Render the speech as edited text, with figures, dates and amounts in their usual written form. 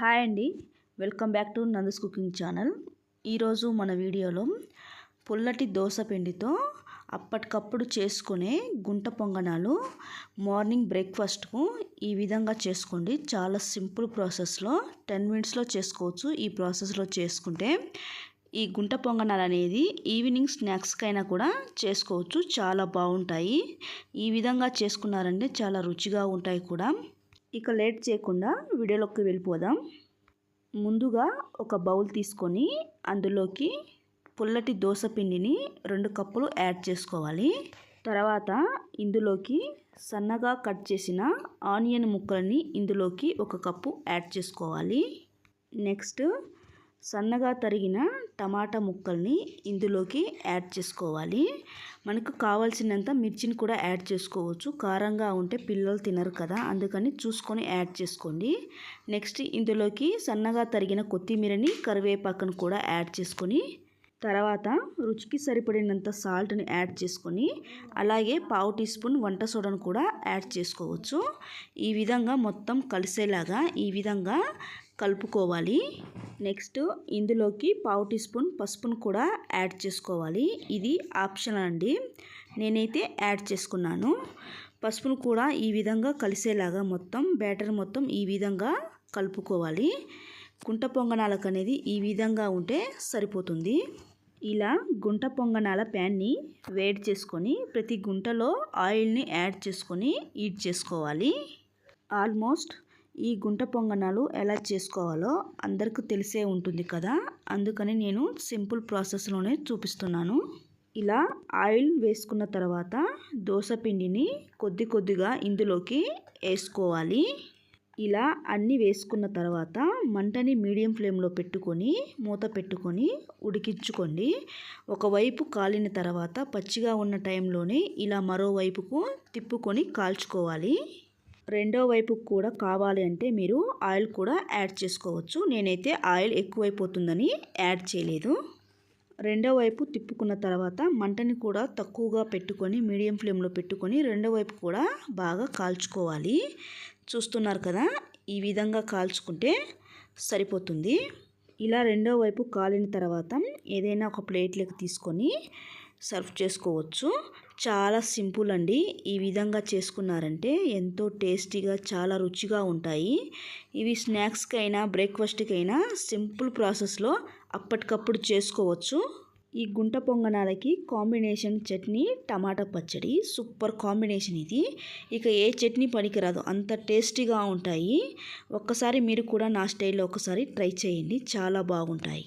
Hi అండి, welcome back to Nandu's cooking channel. ఈరోజు మన వీడియోలో పుల్లటి దోస పిండితో అప్పటికప్పుడు చేసుకునే గుంట పొంగనాలు మార్నింగ్ బ్రేక్ఫాస్ట్కు ఈ విధంగా చేసుకోండి. చాలా సింపుల్ ప్రాసెస్లో 10 మినిట్స్లో చేసుకోవచ్చు. ఈ ప్రాసెస్లో చేసుకుంటే ఈ గుంట పొంగనాలు అనేది ఈవినింగ్ స్నాక్స్కైనా కూడా చేసుకోవచ్చు. చాలా బాగుంటాయి. ఈ విధంగా చేసుకున్నారంటే చాలా రుచిగా ఉంటాయి కూడా. ఇక లేట్ చేయకుండా వీడియోలోకి వెళ్ళిపోదాం. ముందుగా ఒక బౌల్ తీసుకొని అందులోకి పుల్లటి దోస పిండిని 2 కప్పులు యాడ్ చేసుకోవాలి. తర్వాత ఇందులోకి సన్నగా కట్ చేసిన ఆనియన్ ముక్కల్ని ఇందులోకి 1 కప్పు యాడ్ చేసుకోవాలి. నెక్స్ట్ సన్నగా తరిగిన టమాటా ముక్కల్ని ఇందులోకి యాడ్ చేసుకోవాలి. మనకు కావాల్సినంత మిర్చిని కూడా యాడ్ చేసుకోవచ్చు. కారంగా ఉంటే పిల్లలు తినరు కదా, అందుకని చూసుకొని యాడ్ చేసుకోండి. నెక్స్ట్ ఇందులోకి సన్నగా తరిగిన కొత్తిమీరని కరివేపాకును కూడా యాడ్ చేసుకొని తర్వాత రుచికి సరిపడినంత సాల్ట్ని యాడ్ చేసుకొని అలాగే 1/2 టీ స్పూన్ వంట సోడాను కూడా యాడ్ చేసుకోవచ్చు. ఈ విధంగా మొత్తం కలిసేలాగా ఈ విధంగా కలుపుకోవాలి. నెక్స్ట్ ఇందులోకి 1/2 టీ స్పూన్ పసుపును కూడా యాడ్ చేసుకోవాలి. ఇది ఆప్షనల్ అండి, నేనైతే యాడ్ చేసుకున్నాను. పసుపును కూడా ఈ విధంగా కలిసేలాగా మొత్తం బ్యాటర్ మొత్తం ఈ విధంగా కలుపుకోవాలి. గుంట పొంగనాలకు అనేది ఈ విధంగా ఉంటే సరిపోతుంది. ఇలా గుంట పొంగనాల ప్యాన్ని వేడి చేసుకొని ప్రతి గుంటలో ఆయిల్ని యాడ్ చేసుకొని హీట్ చేసుకోవాలి. ఆల్మోస్ట్ ఈ గుంట పొంగనాలు ఎలా చేసుకోవాలో అందరికీ తెలిసే ఉంటుంది కదా, అందుకని నేను సింపుల్ ప్రాసెస్లోనే చూపిస్తున్నాను. ఇలా ఆయిల్ వేసుకున్న తర్వాత దోస పిండిని కొద్ది కొద్దిగా ఇందులోకి వేసుకోవాలి. ఇలా అన్నీ వేసుకున్న తర్వాత మంటని మీడియం ఫ్లేమ్లో పెట్టుకొని మూత పెట్టుకొని ఉడికించుకోండి. ఒకవైపు కాలిన తర్వాత పచ్చిగా ఉన్న టైంలోనే ఇలా మరోవైపుకు తిప్పుకొని కాల్చుకోవాలి. రెండో వైపుకు కూడా కావాలి అంటే మీరు ఆయిల్ కూడా యాడ్ చేసుకోవచ్చు. నేనైతే ఆయిల్ ఎక్కువైపోతుందని యాడ్ చేయలేదు. రెండో వైపు తిప్పుకున్న తర్వాత మంటని కూడా తక్కువగా పెట్టుకొని మీడియం ఫ్లేమ్లో పెట్టుకొని రెండో వైపు కూడా బాగా కాల్చుకోవాలి. చూస్తున్నారు కదా, ఈ విధంగా కాల్చుకుంటే సరిపోతుంది. ఇలా రెండో వైపు కాలిన తర్వాత ఏదైనా ఒక ప్లేట్లోకి తీసుకొని సర్వ్ చేసుకోవచ్చు. చాలా సింపుల్ అండి. ఈ విధంగా చేసుకున్నారంటే ఎంతో టేస్టీగా చాలా రుచిగా ఉంటాయి. ఇవి స్నాక్స్కైనా బ్రేక్ఫాస్ట్కైనా సింపుల్ ప్రాసెస్లో అప్పటికప్పుడు చేసుకోవచ్చు. ఈ గుంట పొంగనాలకి కాంబినేషన్ చట్నీ టమాటా పచ్చడి సూపర్ కాంబినేషన్ ఇది. ఇక ఏ చట్నీ పనికిరాదు, అంత టేస్టీగా ఉంటాయి. ఒక్కసారి మీరు కూడా నా స్టైల్లో ఒకసారి ట్రై చేయండి, చాలా బాగుంటాయి.